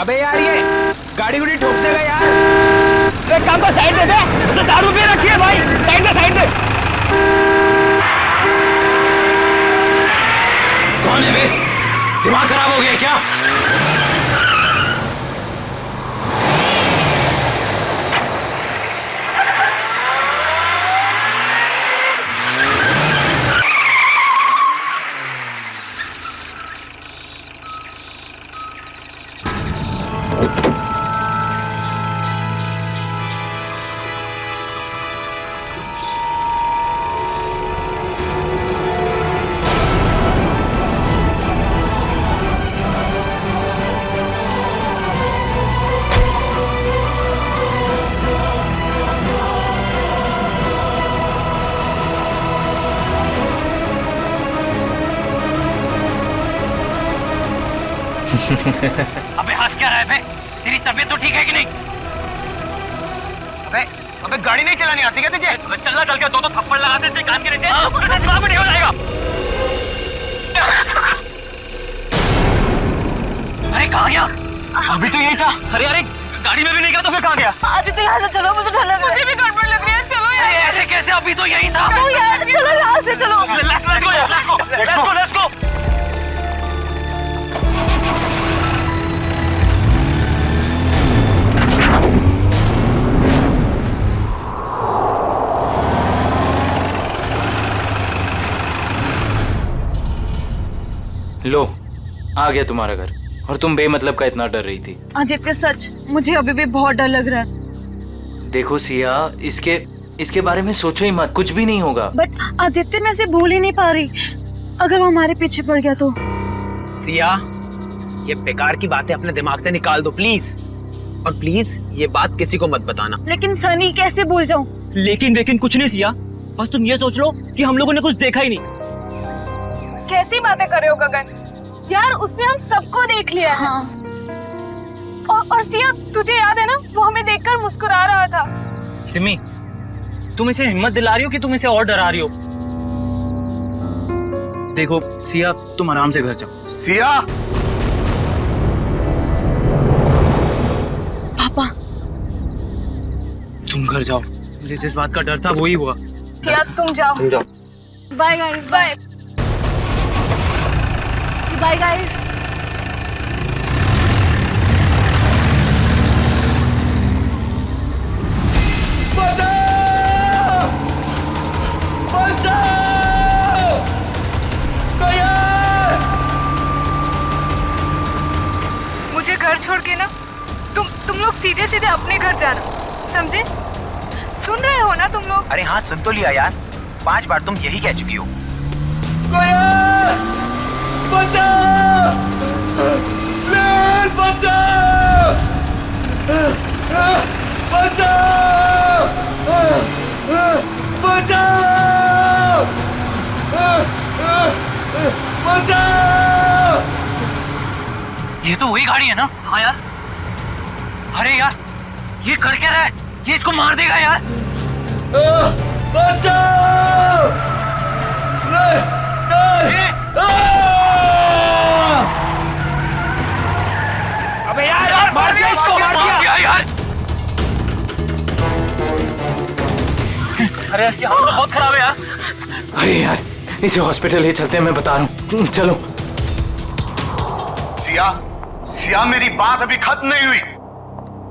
अबे यार ये गाड़ी गुड़ी ठोक देगा यार। एक काम कर, साइड दे दे, तो दारू पी रखी है भाई, साइड दे साइड दे। कौन है बे? दिमाग खराब हो गया क्या? अबे हंस क्या रहा है बे? तेरी तबीयत तो ठीक है कि नहीं? अबे गाड़ी नहीं चलानी आती क्या तुझे? अबे चलना चल के दो थप्पड़ लगाते से कान के नीचे तो दिमाग में नहीं हो जाएगा। अरे कहाँ गया? अभी तो यही था। अरे अरे गाड़ी में भी नहीं गया तो फिर कहाँ गया? आदित्य यहाँ से चलो, मुझे डर लग रहा है। मुझे भी गड़बड़ लग रही है, चलो यार। अरे ऐसे कैसे? अभी तो यही था। चलो यार, चलो यहाँ से चलो। Let's go. लो आ गया तुम्हारा घर, और तुम बेमतलब का इतना डर रही थी। आदित्य सच, मुझे अभी भी बहुत डर लग रहा है। देखो सिया, इसके बारे में सोचो ही मत, कुछ भी नहीं होगा। बट आदित्य, मैं इसे भूल ही नहीं पा रही। अगर वो हमारे पीछे पड़ गया तो? सिया, ये बेकार की बातें अपने दिमाग से निकाल दो प्लीज, और प्लीज ये बात किसी को मत बताना। लेकिन सनी, कैसे भूल जाऊं? लेकिन कुछ नहीं सिया, बस तुम ये सोच लो कि हम लोगों ने कुछ देखा ही नहीं। कैसी बातें कर रहे हो गगन? यार उसने हम सबको देख लिया है। हाँ। और सिया, तुझे याद है ना, वो हमें देखकर मुस्कुरा रहा था। सिमी, तुम इसे हिम्मत दिला रही हो कि तुम इसे और डरा रही हो? देखो सिया, तुम आराम से घर जाओ। सिया! पापा, तुम घर जाओ, मुझे जिस बात का डर था वही हुआ। सिया तुम जाओ। Bye guys, bye bye guys. मुझे घर छोड़ के ना तुम लोग सीधे सीधे अपने घर जाना, समझे? सुन रहे हो ना तुम लोग? अरे हाँ, सुन तो लिया यार, 5 बार तुम यही कह चुकी हो। ये तो वही गाड़ी है ना? हाँ यार। अरे यार, ये कर क्या रहा है? ये इसको मार देगा यार। अबे यार मार दिया इसको, मार दिया यार। अरे इसकी हालत बहुत खराब है यार। अरे यार, इसे हॉस्पिटल ले चलते हैं, मैं बता रहा हूँ, चलो। सिया, मेरी बात अभी खत्म नहीं हुई।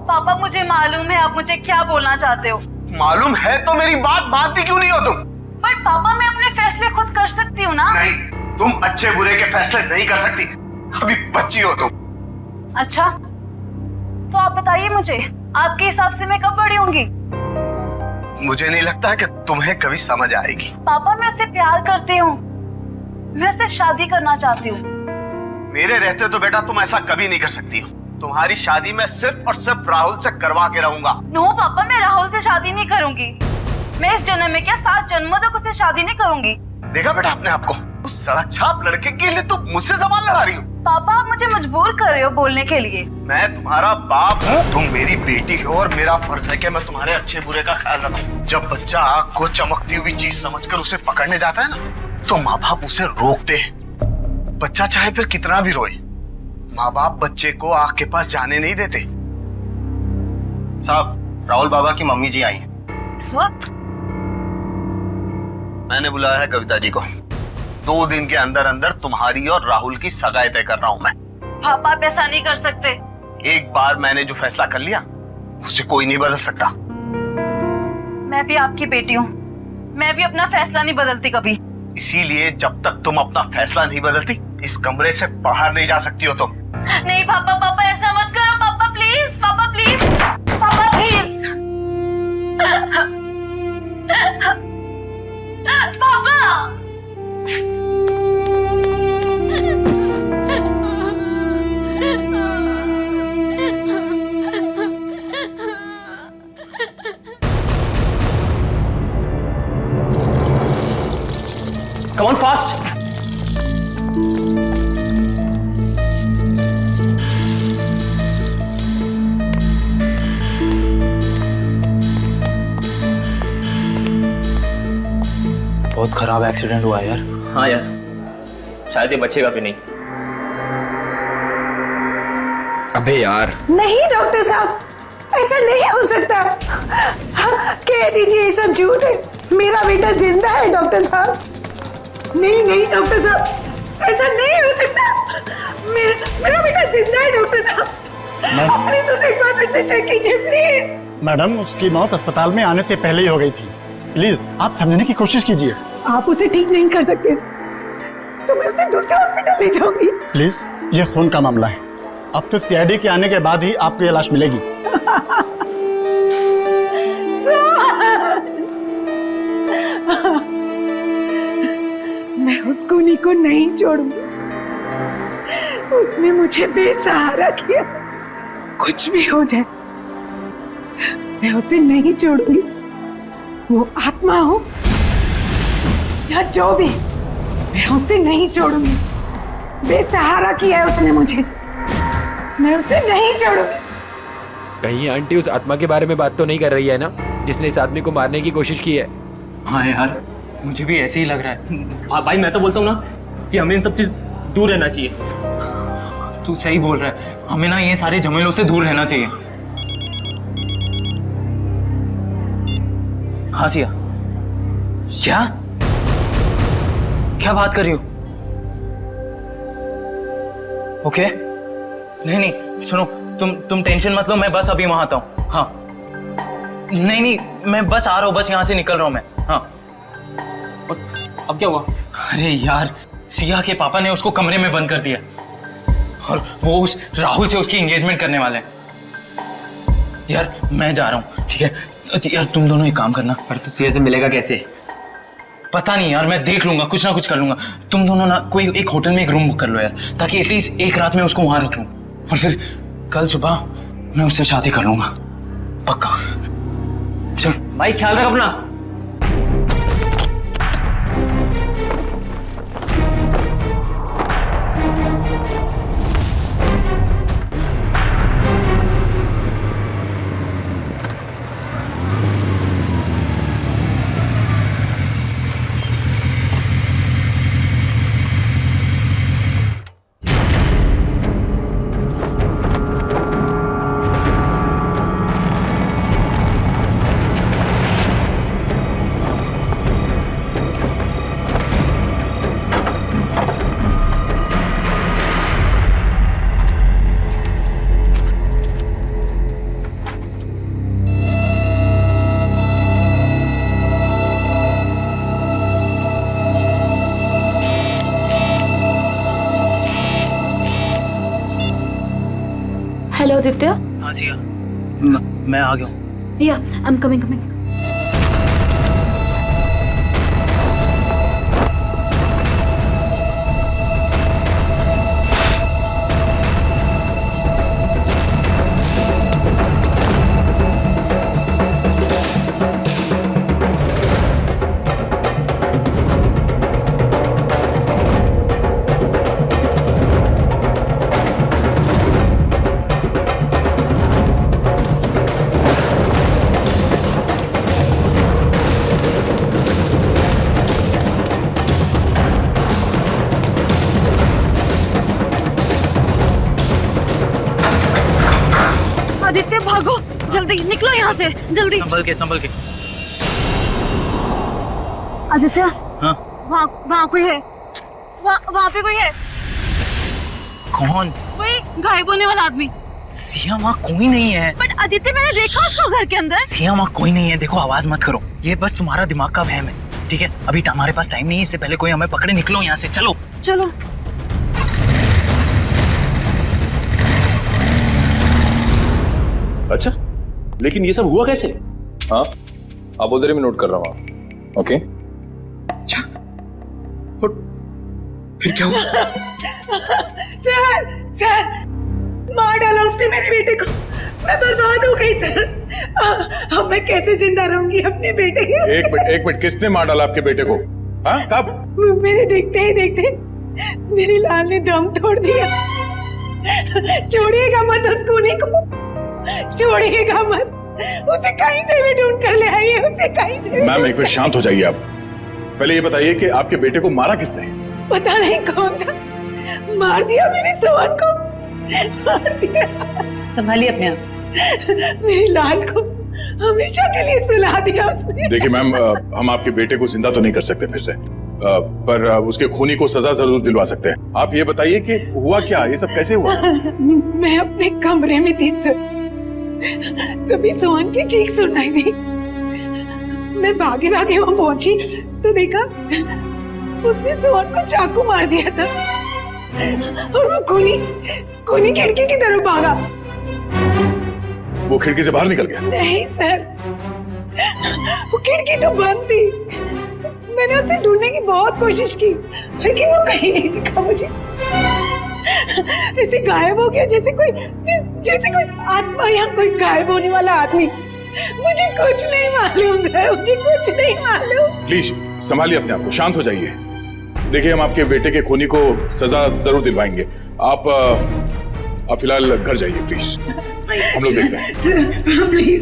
पापा, मुझे मालूम है आप मुझे क्या बोलना चाहते हो। मालूम है तो मेरी बात मानती क्यों नहीं हो तुम? पर पापा, मैं अपने फैसले खुद कर सकती हूँ ना। नहीं, तुम अच्छे बुरे के फैसले नहीं कर सकती, अभी बच्ची हो तुम। अच्छा, तो आप बताइए मुझे, आपके हिसाब से मैं कब बड़ी होंगी? मुझे नहीं लगता कि तुम्हें कभी समझ आएगी। पापा, मैं उससे प्यार करती हूँ, मैं उससे शादी करना चाहती हूँ। मेरे रहते तो बेटा तुम ऐसा कभी नहीं कर सकती हो। तुम्हारी शादी मैं सिर्फ और सिर्फ राहुल से करवा के रहूंगा। नो पापा, मैं राहुल से शादी नहीं करूंगी। मैं इस जन्म में क्या 7 जन्मों तक उससे शादी नहीं करूंगी। देखा बेटा अपने आप को, उस सड़क छाप लड़के के लिए तुम मुझसे जबान लड़ा रही हो। पापा, आप मुझे मजबूर कर रहे हो बोलने के लिए। मैं तुम्हारा बाप हूँ, तुम मेरी बेटी हो, और मेरा फर्ज है कि मैं तुम्हारे अच्छे बुरे का ख्याल रखूं। जब बच्चा आग को चमकती हुई चीज समझकर उसे पकड़ने जाता है ना, तो माँ बाप उसे रोकते हैं। बच्चा चाहे फिर कितना भी रोए, माँ बाप बच्चे को आग के पास जाने नहीं देते। साहब, राहुल बाबा की मम्मी जी आई हैं। इस वक्त? मैंने बुलाया है कविता जी को। 2 दिन के अंदर अंदर तुम्हारी और राहुल की सगाई तय कर रहा हूं मैं। पापा आप ऐसा नहीं कर सकते। एक बार मैंने जो फैसला कर लिया उसे कोई नहीं बदल सकता। मैं भी आपकी बेटी हूँ, मैं भी अपना फैसला नहीं बदलती कभी। इसीलिए जब तक तुम अपना फैसला नहीं बदलती, इस कमरे से बाहर नहीं जा सकती हो तुम। नहीं पापा, पापा ऐसा मत करो पापा, प्लीज पापा, प्लीज पापा, प्लीज पापा। Come on fast. बहुत खराब एक्सीडेंट हुआ यार। हाँ यार, शायद ये बचेगा भी नहीं। अबे यार, नहीं डॉक्टर साहब, ऐसा नहीं हो सकता। हाँ, कह दीजिए ये सब झूठ है। मेरा बेटा जिंदा है डॉक्टर साहब। नहीं नहीं डॉक्टर साहब, ऐसा नहीं हो सकता। मेरा बेटा जिंदा है डॉक्टर साहब। प्लीज उसे एक बार फिर से चेक कीजिए प्लीज। मैडम, उसकी मौत अस्पताल में आने से पहले ही हो गई थी। प्लीज आप समझने की कोशिश कीजिए। आप उसे ठीक नहीं कर सकते तो मैं उसे दूसरे हॉस्पिटल ले जाऊंगी। प्लीज, ये खून का मामला है। अब तो सीआईडी के आने के बाद ही आपको ये लाश मिलेगी। मैं उस खूनी को नहीं छोड़ूंगी। उसने मुझे बेसहारा किया। कुछ भी हो जाए मैं उसे नहीं छोड़ूंगी। वो आत्मा हो या जो भी, मैं उसे नहीं छोड़ूंगी। बेसहारा किया है उसने मुझे, मैं उसे नहीं छोड़ूंगी। कहीं आंटी उस आत्मा के बारे में बात तो नहीं कर रही है ना, जिसने इस आदमी को मारने की कोशिश की है? हाँ यार, मुझे भी ऐसे ही लग रहा है। भाई मैं तो बोलता हूँ ना कि हमें इन सब चीज दूर रहना चाहिए। तू सही बोल रहा है, हमें ना ये सारे झमेलों से दूर रहना चाहिए। हाँ सिया, क्या क्या बात कर रही हो? ओके, नहीं नहीं सुनो, तुम टेंशन मत लो, मैं बस अभी वहां आता हूँ। हाँ नहीं नहीं, मैं बस आ रहा हूँ, बस यहाँ से निकल रहा हूँ मैं। हाँ अब क्या हुआ? अरे यार, सिया के पापा ने उसको कमरे में बंद कर दिया और वो उस राहुल से उसकी एंगेजमेंट करने वाले हैं। यार मैं जा रहा हूँ, ठीक है? यार तुम दोनों एक काम करना। पर तू सिया से मिलेगा कैसे? पता नहीं यार, मैं देख लूंगा, कुछ ना कुछ कर लूंगा। तुम दोनों ना कोई एक होटल में एक रूम बुक कर लो यार, ताकि एटलीस्ट एक रात में उसको वहां रख लूं और फिर कल सुबह मैं उससे शादी कर लूंगा, पक्का। चल भाई ख्याल रख अपना। हेलो आदित्य। हाँ सिया, मैं आ गया हूँ। या आई एम कमिंग। आदित्य भागो, जल्दी निकलो यहाँ से, जल्दी। संभल के। आदित्य, हाँ? वहाँ कोई है, वहाँ पे कोई है। कौन? वही गायब होने वाला आदमी। सिया, वहाँ कोई नहीं है। बट आदित्य, मैंने देखा उसको घर के अंदर। सिया, वहाँ कोई नहीं है। देखो, आवाज मत करो, ये बस तुम्हारा दिमाग का वहम है, ठीक है? अभी हमारे पास टाइम नहीं है, इससे पहले कोई हमें पकड़े। निकलो यहाँ से, चलो। चलो। अच्छा, लेकिन ये सब हुआ कैसे? हाँ, आप बोल रहे, मैं नोट कर रहा हूँ। ओके। फिर क्या हुआ? सर, मार डाला उसने मेरे बेटे को। मैं बर्बाद हो गई सर। अब मैं कैसे जिंदा रहूंगी अपने बेटे के? एक मिनट, किसने मार डाला आपके बेटे को? हाँ, कब? मेरे देखते ही देखते मेरी लाल ने दम तोड़ दिया। छोड़िएगा मत उस खूनी को, छोड़िएगा मत। उसे कहीं से भी ढूंढ कर ले आइए, उसे कहीं से भी। मैम, एक मिनट शांत हो जाइए आप। पहले ये बताइए कि आपके बेटे को मारा किसने? पता नहीं कौन था, मार दिया मेरे सोहन को, मार दिया। संभालिए अपने आप। मेरी लाल को हमेशा के लिए सुला दिया उसने। देखिए मैम, हम आपके बेटे को जिंदा तो नहीं कर सकते फिर से, पर उसके खूनी को सजा जरूर दिलवा सकते हैं। आप ये बताइए कि हुआ क्या, ये सब कैसे हुआ? मैं अपने कमरे में थी सर, तभी सोहन की चीख सुनाई दी। मैं भागे वहां पहुंची तो देखा उसने सोहन को चाकू मार दिया था और वो खूनी खिड़की की तरफ भागा। वो खिड़की से बाहर निकल गया? नहीं सर, वो खिड़की तो बंद थी। मैंने उसे ढूंढने की बहुत कोशिश की, लेकिन वो कहीं नहीं दिखा मुझे। ऐसे गायब हो गया जैसे कोई आत्मा या कोई गायब होने वाला आदमी। मुझे कुछ नहीं मालूम है, मुझे कुछ नहीं मालूम। प्लीज संभालिए अपने आप को, शांत हो जाइए। देखिए, हम आपके बेटे के खूनी को सजा जरूर दिलवाएंगे। आप फिलहाल घर जाइए प्लीज, हम लोग देखते हैं। प्लीज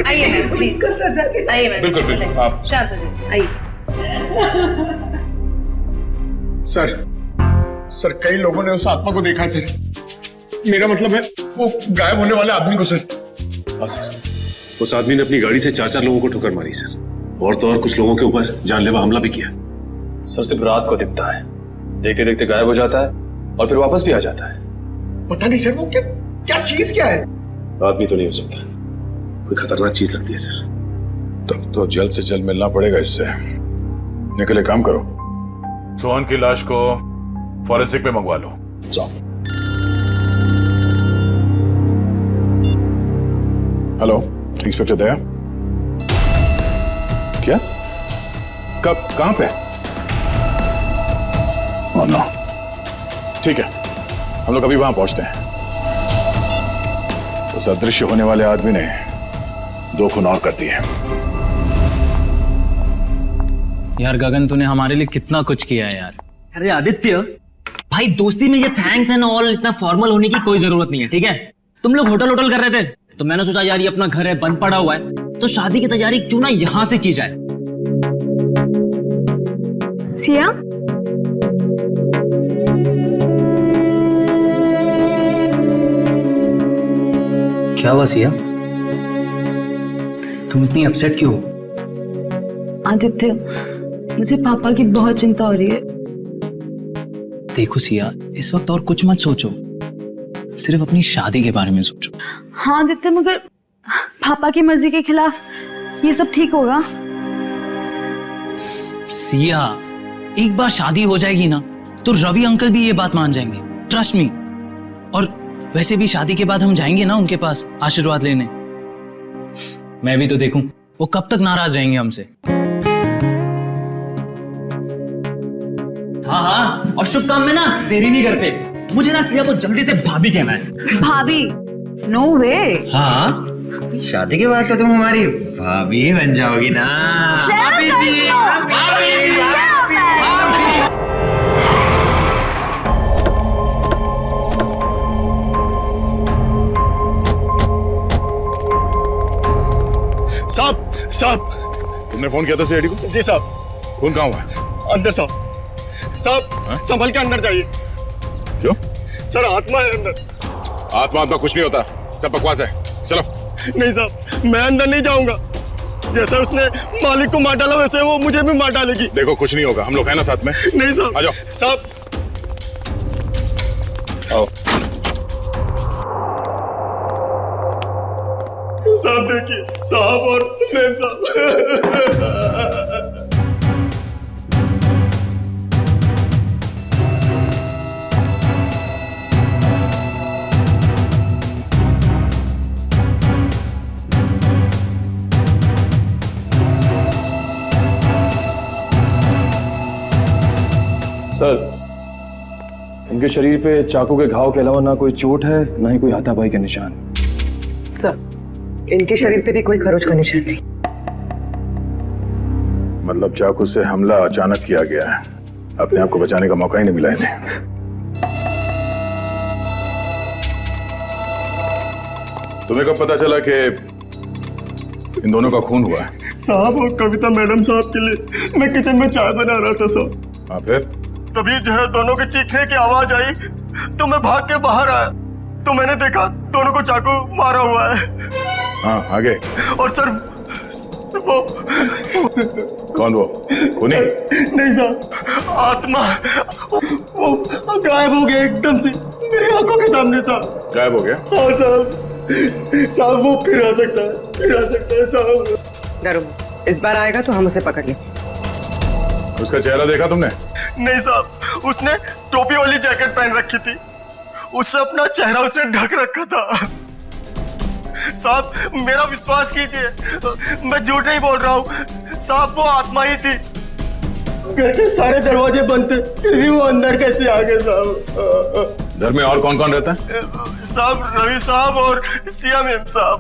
आइए, प्लीज को सजा दिलाइए। बिल्कुल, आप शांत हो जाइए, आइए। सर, कई लोगों ने उस आत्मा को देखा है सर। मेरा मतलब है वो गायब होने वाले आदमी को सर। हाँ सर, उस आदमी ने अपनी गाड़ी से 4 लोगों को ठोकर मारी सर, और तो और कुछ लोगों के ऊपर जानलेवा हमला भी किया। सर, सिर्फ रात को दिखता है, देखते देखते गायब हो जाता है और फिर वापस भी आ जाता है। पता नहीं सर, वो क्या चीज क्या है? आदमी तो नहीं हो सकता, कोई खतरनाक चीज लगती है सर। तब तो जल्द से जल्द मिलना पड़ेगा इससे। निकले, काम करो, सोहन की लाश को फॉरेंसिक में मंगवा लो। जाओ। हेलो, इंस्पेक्टर दया। क्या? कब, कहां पे? ओह नो, ठीक है, हम लोग अभी वहां पहुंचते हैं। उस अदृश्य होने वाले आदमी ने 2 खून और कर दिए। यार गगन, तूने हमारे लिए कितना कुछ किया है यार। अरे आदित्य भाई, दोस्ती में ये थैंक्स एंड ऑल इतना फॉर्मल होने की कोई जरूरत नहीं है, ठीक है? तुम लोग होटल कर रहे थे तो मैंने सोचा यार ये अपना घर है, बंद पड़ा हुआ है, तो शादी की तैयारी क्यों ना यहां से की जाए। सिया, क्या हुआ सिया, तुम इतनी अपसेट क्यों हो? आदित्य, मुझे पापा की बहुत चिंता हो रही है। देखो सिया, इस वक्त और कुछ मत सोचो, सिर्फ अपनी शादी के बारे में सोचो। हाँ आदित्य, मगर पापा की मर्जी के खिलाफ ये सब ठीक होगा? सिया, एक बार शादी हो जाएगी ना तो रवि अंकल भी ये बात मान जाएंगे, ट्रस्ट मी। और वैसे भी शादी के बाद हम जाएंगे ना उनके पास आशीर्वाद लेने। मैं भी तो देखूं वो कब तक नाराज रहेंगे हमसे। हाँ, और शुभ काम में ना देरी नहीं करते। मुझे ना सिया को जल्दी से भाभी कहना है। भाभी? नो वे। हाँ, शादी के बाद तो तुम हमारी भाभी बन जाओगी ना। भाभी जी, साहब, तुमने फोन किया था सीआईडी को? जी साहब। खून कहाँ हुआ? अंदर साहब। संभल के अंदर जाइए। क्यों? सर, आत्मा है अंदर। आत्मा कुछ नहीं होता, सब बकवास है। चलो। नहीं साहब, मैं अंदर नहीं जाऊंगा। जैसा उसने मालिक को मार डाला वैसे वो मुझे भी मार डालेगी। देखो कुछ नहीं होगा, हम लोग हैं ना साथ में। नहीं साहब। आ जाओ साहब। आओ। साहब देखिए, साहब और मैम साहब। सर, इनके शरीर पे चाकू के घाव के अलावा ना कोई चोट है, ना ही कोई हाथापाई के निशान। सर, इनके शरीर पे भी कोई खरोच का निशान नहीं। मतलब चाकू से हमला अचानक किया गया है, अपने आप को बचाने का मौका ही नहीं मिला इन्हें। तुम्हें कब पता चला कि इन दोनों का खून हुआ है? साहब, और कविता मैडम साहब के लिए मैं किचन में चाय बना रहा था साहब। हाँ, फिर? तभी जो है दोनों के चीखने की आवाज आई तो मैं भाग के बाहर आया तो मैंने देखा दोनों को चाकू मारा हुआ है। हाँ, आगे। और सर वो कौन वो? खूनी? नहीं साहब, आत्मा वो गायब हो गया एकदम से मेरी आंखों के सामने साहब। गायब हो गया? हाँ साहब। साहब वो फिर आ सकता है साहब। डरो, इस बार आएगा तो हम उसे पकड़ लें। उसका चेहरा देखा तुमने? नहीं साहब, उसने टोपी वाली जैकेट पहन रखी थी, उससे अपना चेहरा उसने ढक रखा था। साहब मेरा विश्वास कीजिए, मैं झूठ नहीं बोल रहा हूँ साहब, वो आत्मा ही थी। घर के सारे दरवाजे बंद थे फिर भी वो अंदर कैसे आ गए साहब? घर में और कौन कौन रहता है? साहब रवि साहब और सिया मैम साहब।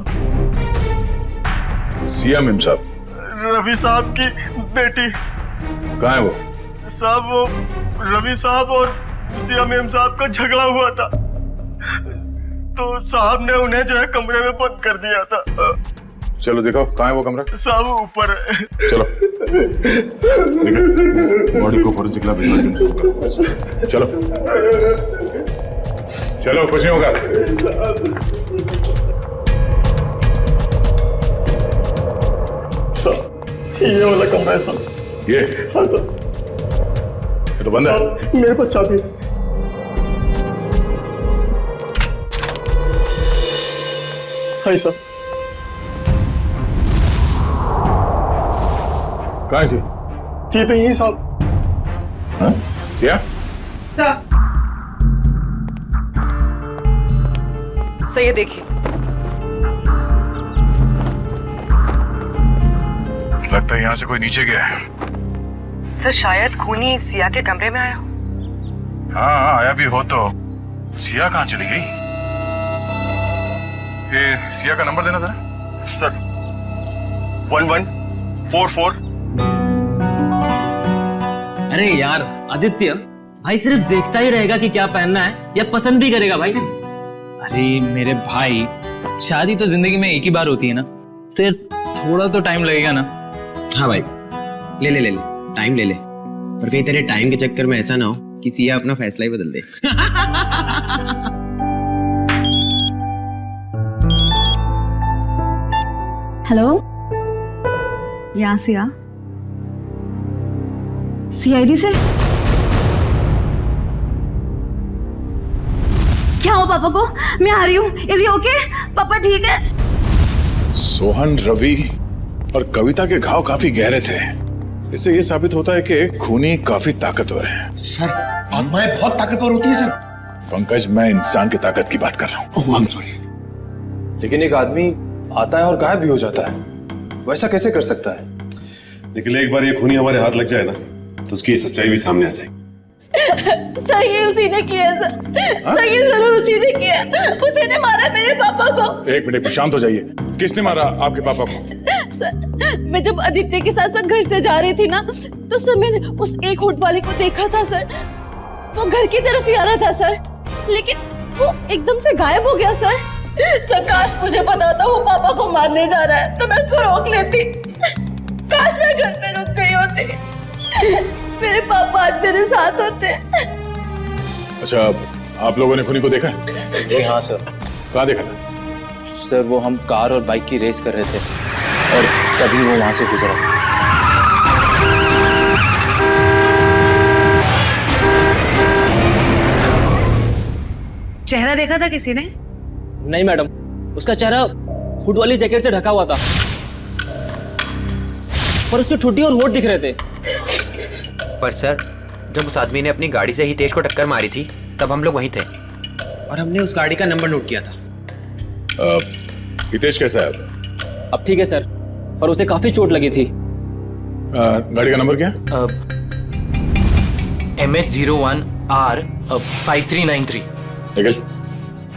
सिया मैम साहब? रवि साहब की बेटी। कहाँ है वो? साहब वो रवि साहब और सिया मैम साहब का झगड़ा हुआ था तो साहब ने उन्हें जो है कमरे में बंद कर दिया था। चलो दिखाओ, कहाँ है वो कमरा? साहब ऊपर है। चलो बॉडी को फोरेंसिक लैब भिजवा दो। चलो चलो, कुछ नहीं होगा। ये वाला कमरा है साहब। ये? हाँ सर। ये तो बंद है। मेरे पास चाबी है। हाँ सर। कहाँ है जी? ये तो यही साहब। हाँ? सिया? सर, ये देखिए। लगता है यहाँ से कोई नीचे गया है। सर शायद खूनी सिया के कमरे में आया हो। हाँ, आया भी हो तो सिया कहाँ चली गई? ये सिया का नंबर देना जरा। सर 1144। अरे यार आदित्य, भाई सिर्फ देखता ही रहेगा कि क्या पहनना है या पसंद भी करेगा भाई? अरे मेरे भाई, शादी तो जिंदगी में एक ही बार होती है ना, तो यार थोड़ा तो टाइम लगेगा ना। हाँ भाई, ले ले ले ले, टाइम ले ले, पर कहीं तेरे टाइम के चक्कर में ऐसा ना हो कि सिया अपना फैसला ही बदल दे। हेलो, यहाँ सिया, सीआईडी से क्या हो पापा को? मैं आ रही हूँ। Is he okay? पापा ठीक है? सोहन, रवि और कविता के घाव काफी गहरे थे। इससे ये साबित होता है कि खूनी काफी ताकतवर है। सर आत्माएं बहुत ताकतवर होती है सर। पंकज, मैं इंसान की ताकत की बात कर रहा हूँ। I'm sorry। लेकिन एक आदमी आता है और गायब भी हो जाता है, वैसा कैसे कर सकता है? लेकिन एक बार ये खूनी हमारे हाथ लग जाए ना तो उसकी सच्चाई भी सामने आ जाएगी। सर ये उसी ने किया सर ये जरूर उसी ने किया। उसी ने मारा मेरे पापा को। एक मिनट, शांत हो जाइए। किसने मारा आपके पापा को? सर मैं जब आदित्य के साथ घर से जा रही थी ना तो सर मैंने उस एक होट वाले को देखा था सर। वो घर की तरफ ही आ रहा था सर, लेकिन वो एकदम से गायब हो गया सर। सर काश मुझे पता होता वो पापा को मारने जा रहा है तो मैं उसको रोक लेती। काश मैं घर पे रुक गई होती। मेरे पापा आज मेरे साथ होते। अच्छा, आप लोगों ने खूनी को देखा? जी हाँ सर। कहाँ देखा था? सर वो हम कार और बाइक की रेस कर रहे थे और तभी वो वहां से गुजरा था। चेहरा देखा था किसी ने? नहीं मैडम, उसका चेहरा हुड वाली जैकेट से ढका हुआ था पर उसकी ठुड्डी और होठ दिख रहे थे। पर सर, जब उस आदमी ने अपनी गाड़ी से हितेश को टक्कर मारी थी तब हम लोग वहीं थे और हमने उस गाड़ी का नंबर नोट किया था। हितेश कैसा है अब ठीक है सर, पर उसे काफी चोट लगी थी। गाड़ी का नंबर क्या? MH01R5393। निखिल,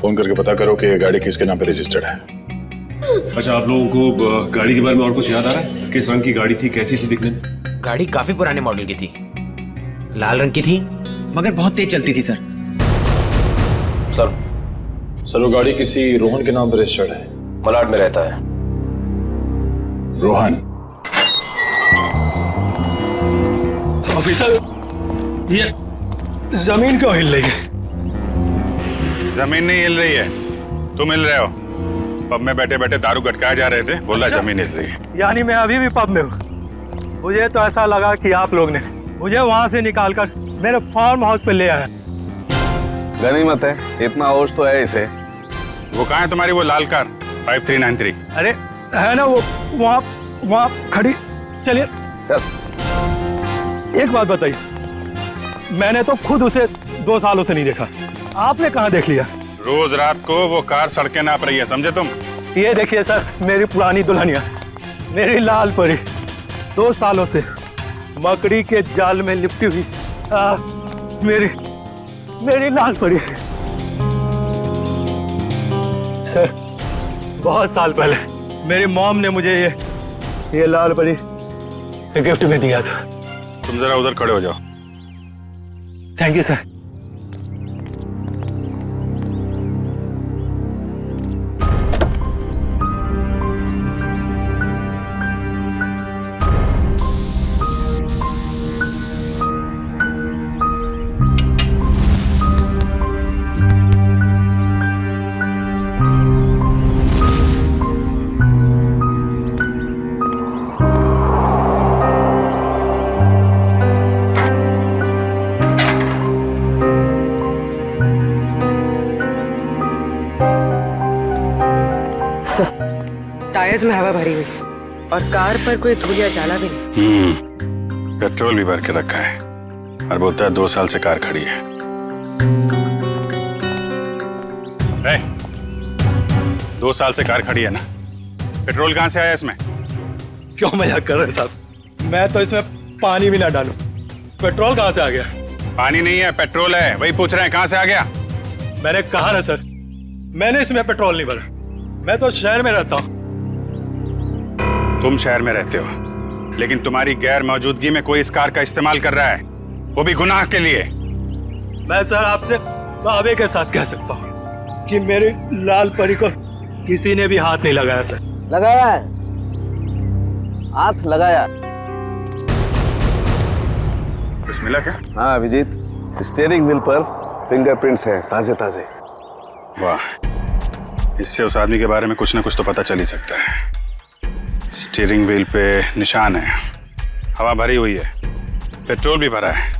फोन करके पता करो कि ये गाड़ी किसके नाम पे रजिस्टर्ड है। अच्छा, आप लोगों को गाड़ी के बारे में और कुछ याद आ रहा है? किस रंग की गाड़ी थी, कैसी थी दिखने में? गाड़ी काफी पुराने मॉडल की थी, लाल रंग की थी मगर बहुत तेज चलती थी सर। सर वो गाड़ी किसी रोहन के नाम पर रजिस्टर्ड है, मलाड में रहता है। रोहन? ऑफिसर, ये जमीन क्यों हिल रही है? जमीन नहीं हिल रही है, तुम हिल रहे हो। पब में बैठे बैठे दारू गटकाए जा रहे थे, बोला जमीन हिल रही है। यानी मैं अभी भी पब में हूँ। मुझे तो ऐसा लगा कि आप लोग ने मुझे वहाँ से निकालकर मेरे फार्म हाउस पे ले आया। गनीमत है, इतना होश तो है इसे। वो कहाँ है तुम्हारी वो लाल कार 5393? अरे है ना वो वहाँ खड़ी। चलिए चल। एक बात बताइए, मैंने तो खुद उसे 2 सालों से नहीं देखा, आपने कहाँ देख लिया? रोज रात को वो कार सड़कें नाप रही है, समझे तुम? ये देखिए सर, मेरी पुरानी दुल्हनिया, मेरी लाल परी, 2 सालों से मकड़ी के जाल में लिपटी हुई मेरी लाल परी। सर, बहुत साल पहले मेरी मॉम ने मुझे ये लाल परी गिफ्ट में दिया था। तुम जरा उधर खड़े हो जाओ। Thank you sir. टायर्स में हवा भरी हुई है और कार पर कोई धूल या जाला भी नहीं। पेट्रोल भी भर के रखा है और बोलता है 2 साल से कार खड़ी है। 2 साल से कार खड़ी है ना, पेट्रोल कहाँ से आया इसमें? क्यों मजाक कर रहे हैं साहब? मैं तो इसमें पानी भी ना डालूं, पेट्रोल कहाँ से आ गया? पानी नहीं है, पेट्रोल है, वही पूछ रहे हैं कहाँ से आ गया। मैंने कहा ना सर, मैंने इसमें पेट्रोल नहीं भरा। मैं तो शहर में रहता हूँ। तुम शहर में रहते हो, लेकिन तुम्हारी गैर मौजूदगी में कोई इस कार का इस्तेमाल कर रहा है, वो भी गुनाह के लिए। मैं सर आपसे दावे के साथ कह सकता हूँ कि मेरी लाल परी को किसी ने भी हाथ नहीं लगाया सर। लगाया है, हाथ लगाया। कुछ मिला क्या? हाँ अभिजीत, स्टीयरिंग व्हील पर फिंगरप्रिंट्स हैं, ताजे ताजे। वाह, इससे उस आदमी के बारे में कुछ ना कुछ तो पता चल ही सकता है। स्टीयरिंग व्हील पे निशान है, हवा भरी हुई है, पेट्रोल भी भरा है,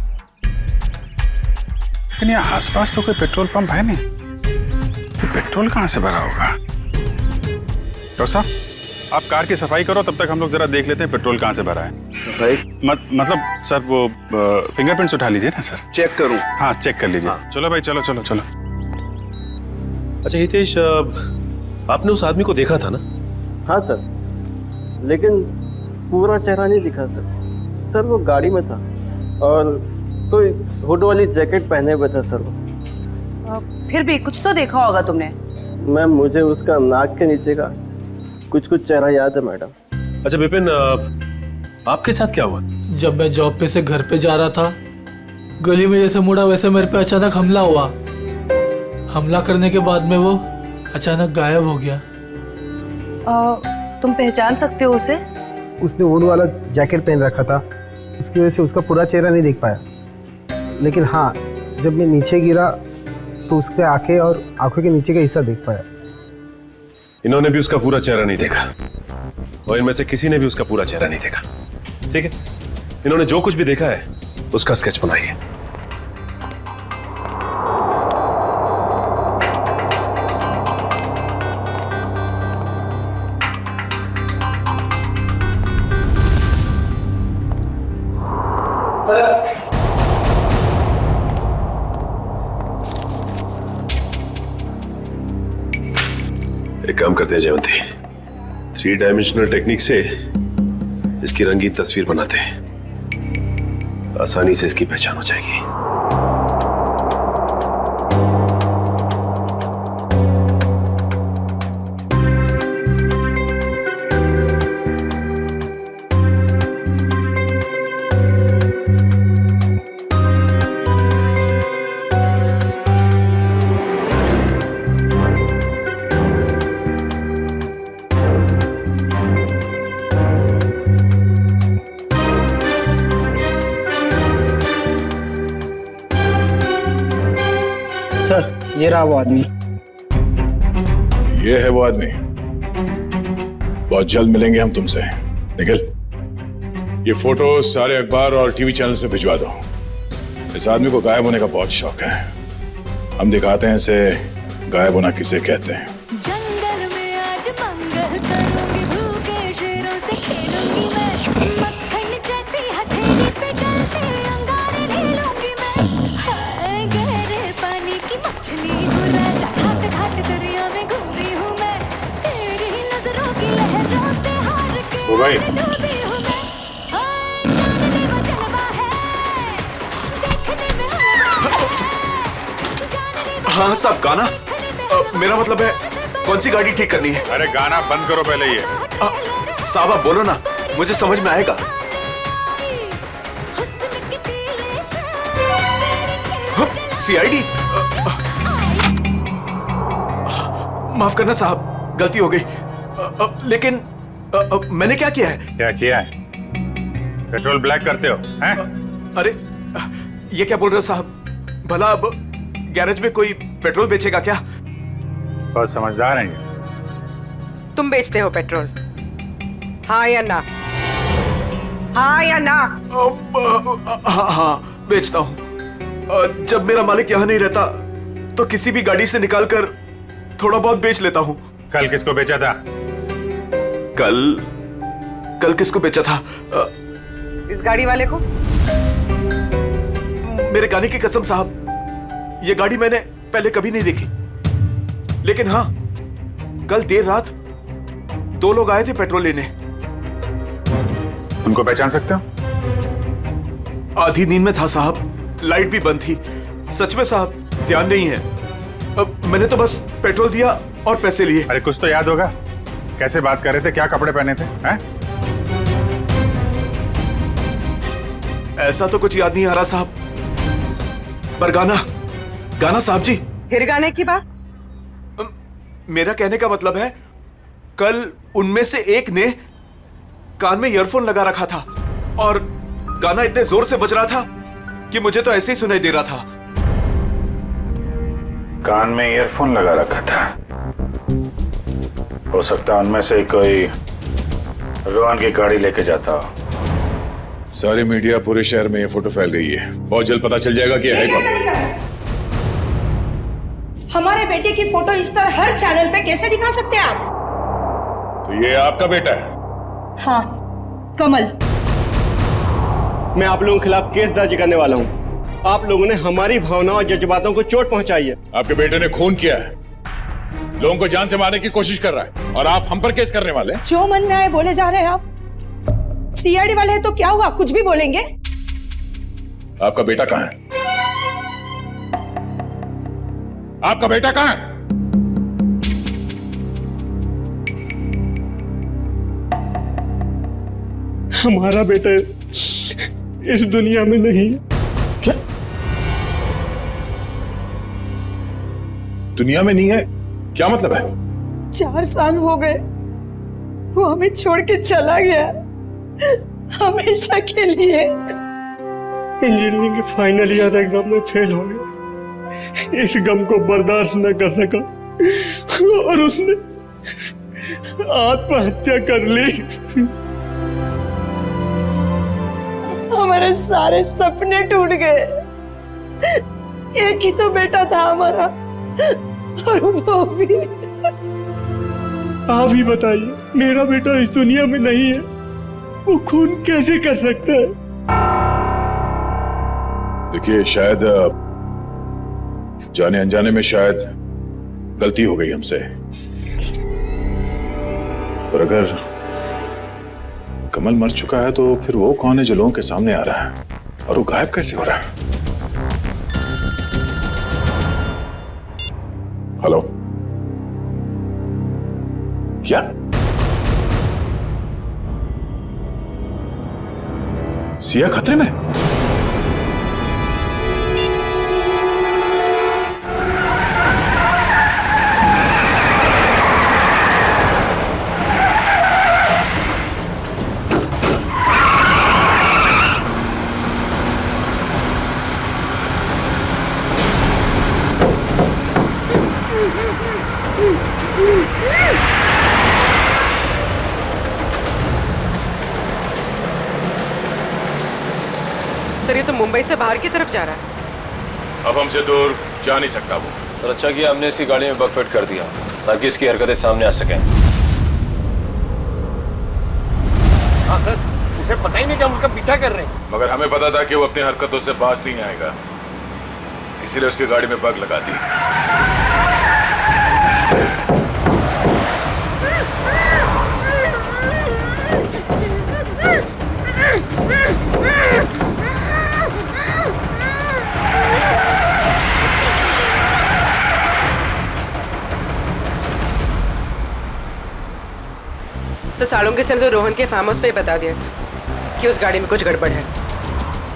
लेकिन यहाँ आसपास तो कोई पेट्रोल पंप है नहीं। तो पेट्रोल कहाँ से भरा होगा? डॉक्टर साहब, आप कार की सफाई करो, तब तक हम लोग जरा देख लेते हैं पेट्रोल कहाँ से भरा है। सफाई मतलब सर वो फिंगरप्रिंट्स उठा लीजिए ना सर। चेक करूं? हाँ चेक कर लीजिए। हाँ। चलो भाई, चलो चलो चलो। अच्छा हितेश, आपने उस आदमी को देखा था ना? हाँ सर, लेकिन पूरा चेहरा नहीं दिखा सर। सर वो गाड़ी में था और कोई हुड वाली जैकेट पहने हुए था सर वो। फिर भी कुछ तो देखा होगा तुमने। मैम, मुझे उसका नाक के नीचे का कुछ चेहरा याद है मैडम। अच्छा विपिन, आपके साथ क्या हुआ? जब मैं जॉब पे से घर पे जा रहा था, गली में जैसे मुड़ा वैसे मेरे पे अचानक हमला हुआ। हमला करने के बाद में वो अचानक गायब हो गया। तुम पहचान सकते हो उसे? उसने हुड वाला जैकेट पहन रखा था, इसकी वजह से उसका पूरा चेहरा नहीं देख पाया। लेकिन हाँ, जब मैं नीचे गिरा तो उसके आंखें और आंखों के नीचे का हिस्सा देख पाया। इन्होंने भी उसका पूरा चेहरा नहीं देखा और इनमें से किसी ने भी उसका पूरा चेहरा नहीं देखा। ठीक है, इन्होंने जो कुछ भी देखा है उसका स्केच बनाइए। एक काम करते हैं जयवंती, 3 डायमेंशनल टेक्निक से इसकी रंगीन तस्वीर बनाते हैं, आसानी से इसकी पहचान हो जाएगी। सर, ये रहा वो आदमी। ये है वो आदमी। बहुत जल्द मिलेंगे हम तुमसे। निखिल, ये फोटो सारे अखबार और टीवी चैनल्स में भिजवा दो। इस आदमी को गायब होने का बहुत शौक है। हम दिखाते हैं इसे गायब होना किसे कहते हैं। जंगल में आज मंगल करूंगी, भूखे शेरों से खेलूंगी मैं, मक्खन जैसी हथेली पे चलते अंगारे ले लूंगी मैं। हाय गहरे पानी की मछली हूँ राजा, घाट घाट दरिया में घूमी हूँ मैं, तेरी नजरों की लहरों से हार के डूबी हूँ मैं। हाय जानलेवा जलवा है, देखने में हलवा है, जानलेवा। हाँ साहब, गाना मेरा मतलब है कौन सी गाड़ी ठीक करनी है? अरे गाना बंद करो पहले ये। साहब आप बोलो ना, मुझे समझ में आएगा। सीआईडी? माफ करना साहब, गलती हो गई। लेकिन मैंने क्या किया है? क्या किया है? पेट्रोल ब्लैक करते हो हैं? अरे ये क्या बोल रहे हो साहब? भला अब गैरेज में कोई पेट्रोल बेचेगा क्या? बहुत समझदार हैं ये। तुम बेचते हो पेट्रोल, हाँ या ना? हाँ या ना? हाँ बेचता हूँ। जब मेरा मालिक यहाँ नहीं रहता तो किसी भी गाड़ी से निकालकर थोड़ा बहुत बेच लेता हूँ। कल किसको बेचा था? कल किसको बेचा था? इस गाड़ी वाले को। मेरे गाने की कसम साहब, ये गाड़ी मैंने पहले कभी नहीं देखी, लेकिन हाँ कल देर रात 2 लोग आए थे पेट्रोल लेने। उनको पहचान सकते हो? आधी नींद में था साहब, लाइट भी बंद थी। सच में साहब ध्यान नहीं है। अब मैंने तो बस पेट्रोल दिया और पैसे लिए। अरे कुछ तो याद होगा, कैसे बात कर रहे थे, क्या कपड़े पहने थे हैं? ऐसा तो कुछ याद नहीं आ रहा साहब, पर गाना साहब जी। फिर गाने की बात? मेरा कहने का मतलब है, कल उनमें से एक ने कान में ईयरफोन लगा रखा था और गाना इतने जोर से बज रहा था कि मुझे तो ऐसे ही सुनाई दे रहा था। कान में ईयरफोन लगा रखा था? हो सकता है उनमें से कोई रोहन की गाड़ी लेके जाता हो। सारी मीडिया, पूरे शहर में ये फोटो फैल गई है। बहुत जल्द पता चल जाएगा कि है कौन। हमारे बेटे की फोटो इस तरह हर चैनल पे कैसे दिखा सकते हैं आप? तो ये आपका बेटा है? हाँ, कमल। मैं आप लोगों के खिलाफ केस दर्ज करने वाला हूँ। आप लोगों ने हमारी भावनाओं और जज्बातों को चोट पहुंचाई है। आपके बेटे ने खून किया है, लोगों को जान से मारने की कोशिश कर रहा है, और आप हम पर केस करने वाले हैं? जो मन में आए बोले जा रहे हैं आप। सीआईडी वाले हैं तो क्या हुआ, कुछ भी बोलेंगे। आपका बेटा कहाँ है? आपका बेटा कहाँ है? हमारा बेटा इस दुनिया में नहीं। क्या दुनिया में नहीं है? क्या मतलब है? 4 साल हो गए, वो हमें छोड़ के चला गया, हमेशा के लिए। इंजीनियरिंग के फाइनल ईयर एग्जाम में फेल हो गया। इस गम को बर्दाश्त न कर सका और उसने आत्महत्या कर ली। हमारे सारे सपने टूट गए। एक ही तो बेटा था हमारा, और वो भी। आप ही बताइए, मेरा बेटा इस दुनिया में नहीं है, वो खून कैसे कर सकता है? देखिए, शायद जाने अनजाने में शायद गलती हो गई हमसे, और अगर कमल मर चुका है तो फिर वो कौन है जो लोगों के सामने आ रहा है, और वो गायब कैसे हो रहा है? हेलो, क्या? सिया खतरे में? सर ये तो मुंबई से बाहर की तरफ जा रहा है। अब हमसे दूर जा नहीं सकता वो। सर अच्छा किया हमने इसकी गाड़ी में बगफिट कर दिया ताकि इसकी हरकतें सामने आ सकें। हाँ सर, उसे पता ही नहीं कि हम उसका पीछा कर रहे हैं। मगर हमें पता था कि वो अपनी हरकतों से बाज नहीं आएगा, इसीलिए उसकी गाड़ी में बग लगा दी। सर सालुंगे से तो रोहन के फार्म हाउस पे ही बता दिया कि उस गाड़ी में कुछ गड़बड़ है।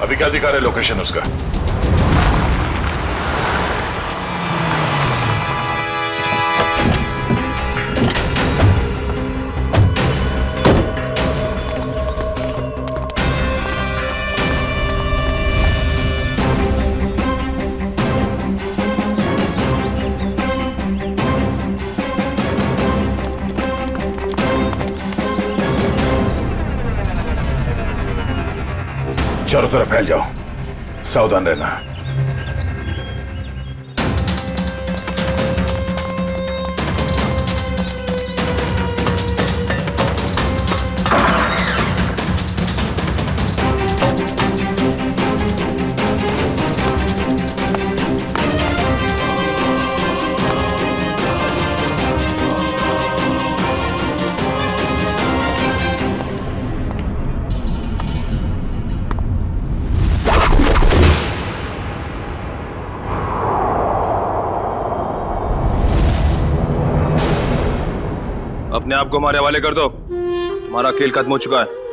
अभी क्या दिखा रहे लोकेशन उसका? चारों तरफ फैल जाओ, सावधान रहना। अपने आप को हमारे हवाले कर दो, तुम्हारा खेल खत्म हो चुका है।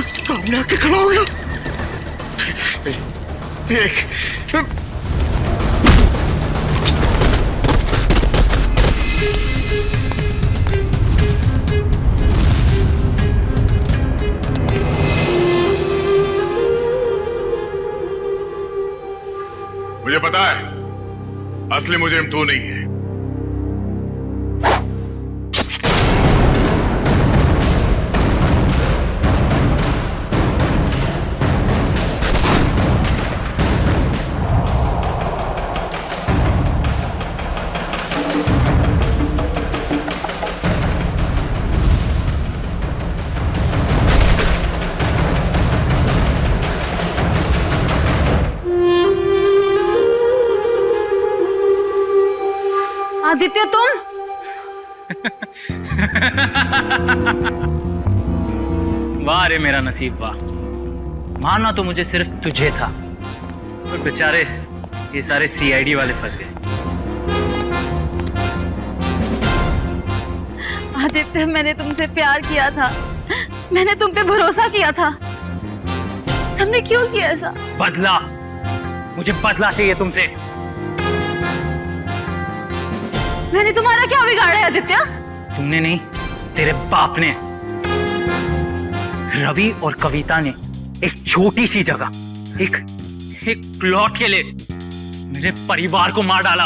सामने आके खड़ा हो गया। देख, मुझे पता है असली मुजरिम तू नहीं है। आदित्य तुम? वाह रे मेरा नसीब वाह, मारना तो मुझे सिर्फ तुझे था, और बेचारे ये सारे सीआईडी वाले फंस गए। आदित्य, मैंने तुमसे प्यार किया था, मैंने तुम पे भरोसा किया था, तुमने क्यों किया ऐसा? बदला, मुझे बदला चाहिए तुमसे। मैंने तुम्हारा क्या बिगाड़ा है आदित्य? तुमने नहीं, तेरे बाप ने। रवि और कविता ने एक छोटी सी जगह, एक प्लॉट के लिए मेरे परिवार को मार डाला।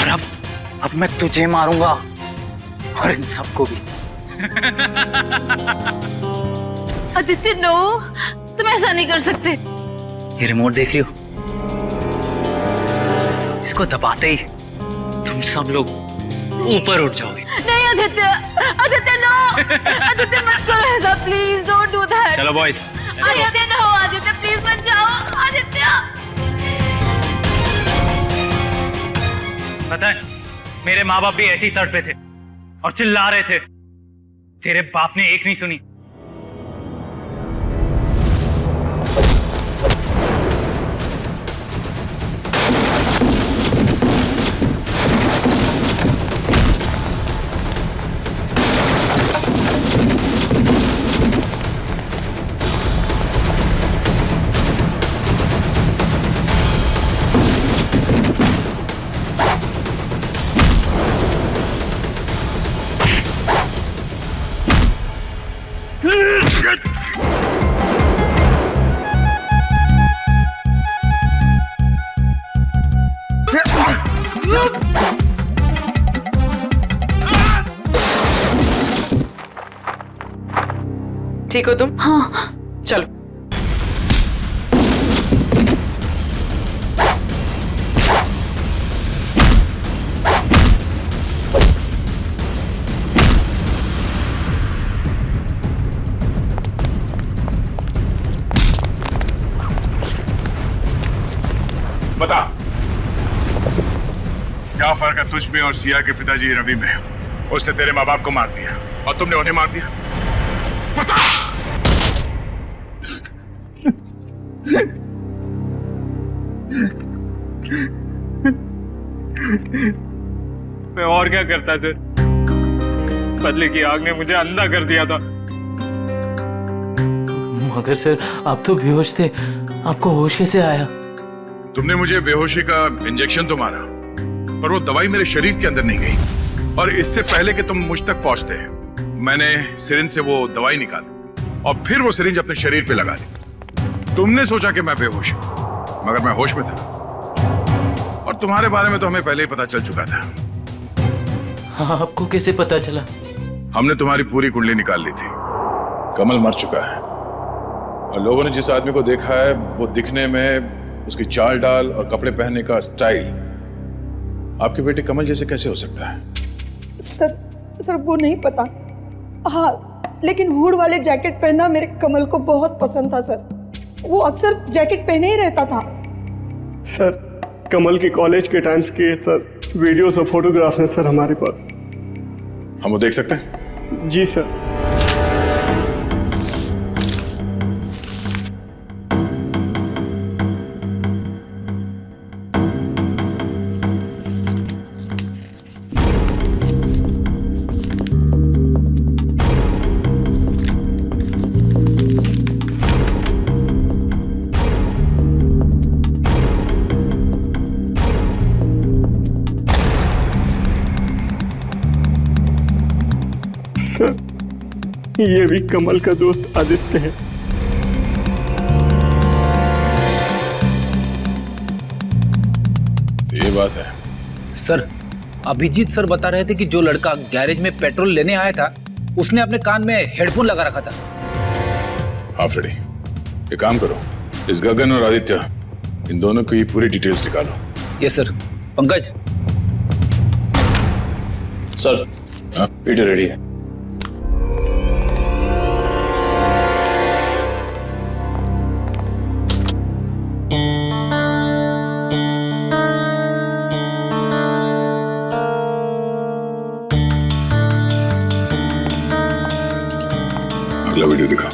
और अब मैं तुझे मारूंगा और इन सबको भी। आदित्य नो, तुम ऐसा नहीं कर सकते। ये रिमोट देख रही हो? इसको दबाते ही तुम सब लोग ऊपर उठ जाओगे। नहीं आदित्य, आदित्य नो, आदित्य मत करो ऐसा, प्लीज डोंट डू दैट। चलो boys. Aditya no, Aditya please मत जाओ, आदित्य। पता है, मेरे माँ बाप भी ऐसे ही तड़पे थे और चिल्ला रहे थे। तेरे बाप ने एक नहीं सुनी। ठीक हो तुम? हाँ। चलो। बता, क्या फर्क है तुझ में और सिया के पिताजी रवि में? उसने तेरे माँ बाप को मार दिया और तुमने उन्हें मार दिया। बता। मैं और क्या करता सर? बदले की आग ने मुझे अंधा कर दिया था। मगर सर, आप तो बेहोश थे, आपको होश कैसे आया? तुमने मुझे बेहोशी का इंजेक्शन तो मारा, पर वो दवाई मेरे शरीर के अंदर नहीं गई। और इससे पहले कि तुम मुझ तक पहुंचते, मैंने सिरिंज से वो दवाई निकाली और फिर वो सिरिंज अपने शरीर पे लगा दी। तुमने सोचा कि मैं बेहोश हूं, मगर मैं होश में था। और तुम्हारे बारे में तो हमें पहले ही पता चल चुका था। हाँ, आपको कैसे पता चला? हमने तुम्हारी पूरी कुंडली निकाल ली थी। कमल मर चुका है और लोगों ने जिस आदमी को देखा है वो दिखने में, उसकी चाल डाल और कपड़े पहनने का स्टाइल आपके बेटे कमल जैसे कैसे हो सकता है? सर वो नहीं पता। हाँ, लेकिन हुड वाले जैकेट पहनना मेरे कमल को बहुत पसंद था सर। वो अक्सर जैकेट पहने ही रहता था। सर, कमल के कॉलेज के टाइम्स के सर वीडियोस और फोटोग्राफ्स हैं सर हमारे पास। हम वो देख सकते हैं? जी सर। ये भी कमल का दोस्त आदित्य है। ये बात है सर। अभिजीत सर बता रहे थे कि जो लड़का गैरेज में पेट्रोल लेने आया था, उसने अपने कान में हेडफोन लगा रखा था। हाँ फ्रेडी, एक काम करो, इस गगन और आदित्य, इन दोनों की पूरी डिटेल्स निकालो। Yes sir. Pankaj. Sir, Peter ready है। अगला वीडियो दिखा।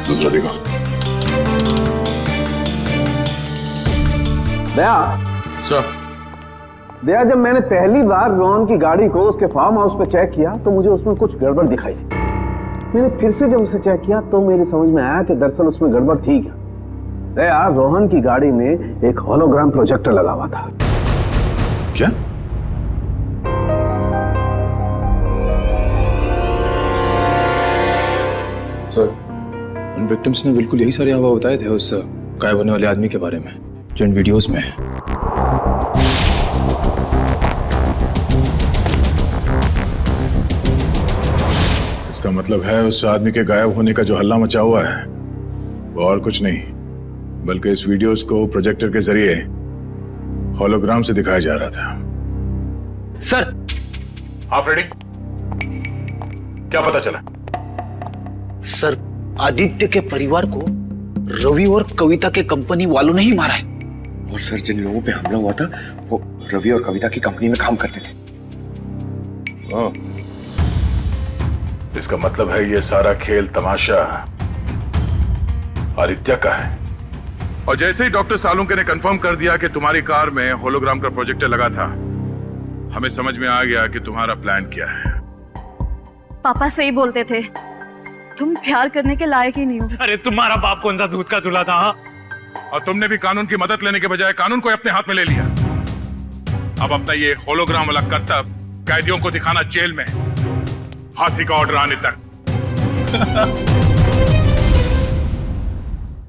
दूसरा दिखा। दया सर, दया, जब मैंने पहली बार रोहन की गाड़ी को उसके फार्म हाउस पे चेक किया तो मुझे उसमें कुछ गड़बड़ दिखाई दी। मैंने फिर से जब उसे चेक किया तो मेरी समझ में आया कि दरअसल उसमें गड़बड़ थी क्या। दया, रोहन की गाड़ी में एक होलोग्राम प्रोजेक्टर लगा हुआ था। क्या? सर, उन विक्टिम्स ने बिल्कुल यही सारे हवा बताए थे उस गायब होने वाले आदमी के बारे में जो इन वीडियोस में है। इसका मतलब है उस आदमी के गायब होने का जो हल्ला मचा हुआ है वो और कुछ नहीं बल्कि इस वीडियोस को प्रोजेक्टर के जरिए होलोग्राम से दिखाया जा रहा था। सर। हाँ फ्रेडी, क्या पता चला? सर, आदित्य के परिवार को रवि और कविता के कंपनी वालों ने ही मारा है। और सर, जिन लोगों पे हमला हुआ था वो रवि और कविता की कंपनी में काम करते थे। इसका मतलब है ये सारा खेल तमाशा आदित्य का है। और जैसे ही डॉक्टर सालुंके ने कंफर्म कर दिया कि तुम्हारी कार में होलोग्राम का प्रोजेक्टर लगा था, हमें समझ में आ गया कि तुम्हारा प्लान क्या है। पापा सही बोलते थे, तुम प्यार करने के लायक ही नहीं हो। अरे तुम्हारा बाप कौन सा दूध का दूल्हा था? और तुमने भी कानून की मदद लेने के बजाय कानून को अपने हाथ में ले लिया। अब अपना ये होलोग्राम वाला करतब कैदियों को दिखाना जेल में, फांसी का ऑर्डर आने तक।